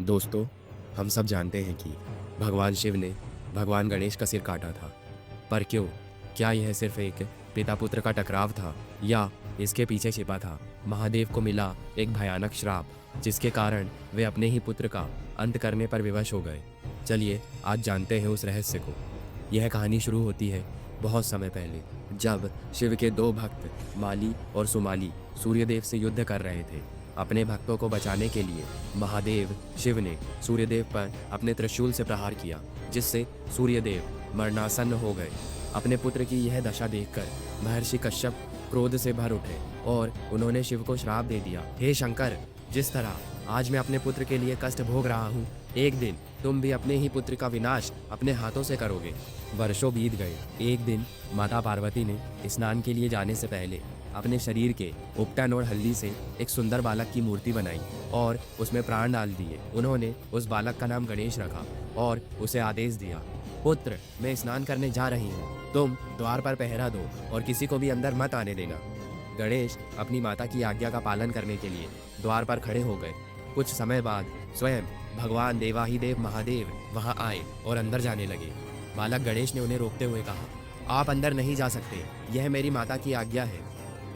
दोस्तों, हम सब जानते हैं कि भगवान शिव ने भगवान गणेश का सिर काटा था। पर क्यों? क्या यह सिर्फ एक पिता पुत्र का टकराव था या इसके पीछे छिपा था महादेव को मिला एक भयानक श्राप, जिसके कारण वे अपने ही पुत्र का अंत करने पर विवश हो गए। चलिए आज जानते हैं उस रहस्य को। यह कहानी शुरू होती है बहुत समय पहले, जब शिव के दो भक्त माली और सुमाली सूर्यदेव से युद्ध कर रहे थे। अपने भक्तों को बचाने के लिए महादेव शिव ने सूर्यदेव पर अपने त्रिशूल से प्रहार किया, जिससे सूर्यदेव मरणासन्न हो गए। अपने पुत्र की यह दशा देखकर महर्षि कश्यप क्रोध से भर उठे और उन्होंने शिव को श्राप दे दिया, हे शंकर, जिस तरह आज मैं अपने पुत्र के लिए कष्ट भोग रहा हूँ, एक दिन तुम भी अपने ही पुत्र का विनाश अपने हाथों से करोगे। वर्षों बीत गए। एक दिन माता पार्वती ने स्नान के लिए जाने से पहले अपने शरीर के उपटन और हल्दी से एक सुंदर बालक की मूर्ति बनाई और उसमें प्राण डाल दिए। उन्होंने उस बालक का नाम गणेश रखा और उसे आदेश दिया, पुत्र, मैं स्नान करने जा रही हूँ, तुम द्वार पर पहरा दो और किसी को भी अंदर मत आने देना। गणेश अपनी माता की आज्ञा का पालन करने के लिए द्वार पर खड़े हो गए। कुछ समय बाद स्वयं भगवान देवाधिदेव महादेव वहां आए और अंदर जाने लगे। बालक गणेश ने उन्हें रोकते हुए कहा, आप अंदर नहीं जा सकते, यह मेरी माता की आज्ञा है।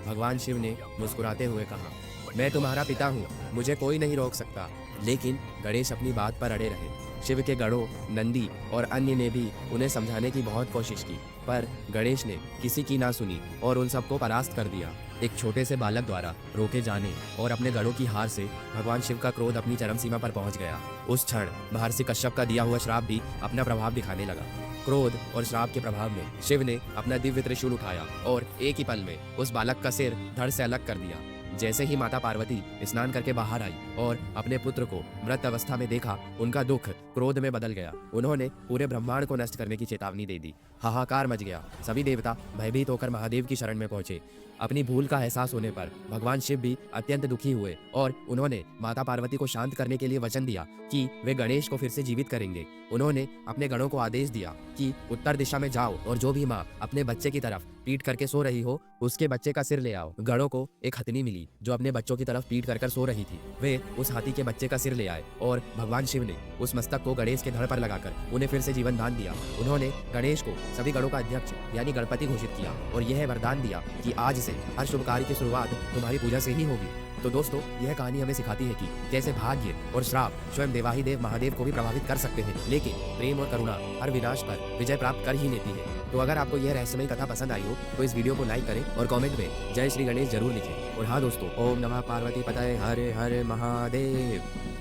भगवान शिव ने मुस्कुराते हुए कहा, मैं तुम्हारा पिता हूँ, मुझे कोई नहीं रोक सकता। लेकिन गणेश अपनी बात पर अड़े रहे। शिव के गणों, नंदी और अन्य ने भी उन्हें समझाने की बहुत कोशिश की, पर गणेश ने किसी की ना सुनी और उन सबको परास्त कर दिया। एक छोटे से बालक द्वारा रोके जाने और अपने गणों की हार से भगवान शिव का क्रोध अपनी चरम सीमा पर पहुंच गया। उस क्षण महर्षि कश्यप का दिया हुआ श्राप भी अपना प्रभाव दिखाने लगा। क्रोध और श्राप के प्रभाव में शिव ने अपना दिव्य त्रिशूल उठाया और एक ही पल में उस बालक का सिर धड़ से अलग कर दिया। जैसे ही माता पार्वती स्नान करके बाहर आई और अपने पुत्र को मृत अवस्था में देखा, उनका दुख क्रोध में बदल गया। उन्होंने पूरे ब्रह्मांड को नष्ट करने की चेतावनी दे दी। हाहाकार मच गया। सभी देवता भयभीत होकर महादेव की शरण में पहुंचे। अपनी भूल का एहसास होने पर भगवान शिव भी अत्यंत दुखी हुए और उन्होंने माता पार्वती को शांत करने के लिए वचन दिया कि वे गणेश को फिर से जीवित करेंगे। उन्होंने अपने गणों को आदेश दिया कि उत्तर दिशा में जाओ और जो भी माँ अपने बच्चे की तरफ पीट करके सो रही हो, उसके बच्चे का सिर ले आओ। गणों को एक हथनी मिली जो अपने बच्चों की तरफ पीट कर सो रही थी। वे उस हाथी के बच्चे का सिर ले आए और भगवान शिव ने उस मस्तक को गणेश के धड़ पर लगाकर उन्हें फिर से जीवन दान दिया। उन्होंने गणेश को सभी गणों का अध्यक्ष यानी गणपति घोषित किया और यह वरदान दिया कि आज से हर शुभ कार्य की शुरुआत तुम्हारी पूजा से ही होगी। तो दोस्तों, यह कहानी हमें सिखाती है कि कैसे भाग्य और श्राप स्वयं देवाधिदेव महादेव को भी प्रभावित कर सकते हैं, लेकिन प्रेम और करुणा हर विनाश पर विजय प्राप्त कर ही लेती है। तो अगर आपको यह रहस्यमयी कथा पसंद आई हो तो इस वीडियो को लाइक करें और कमेंट में जय श्री गणेश जरूर लिखें। और हाँ दोस्तों, ओम नमः पार्वती पतये हर हर महादेव।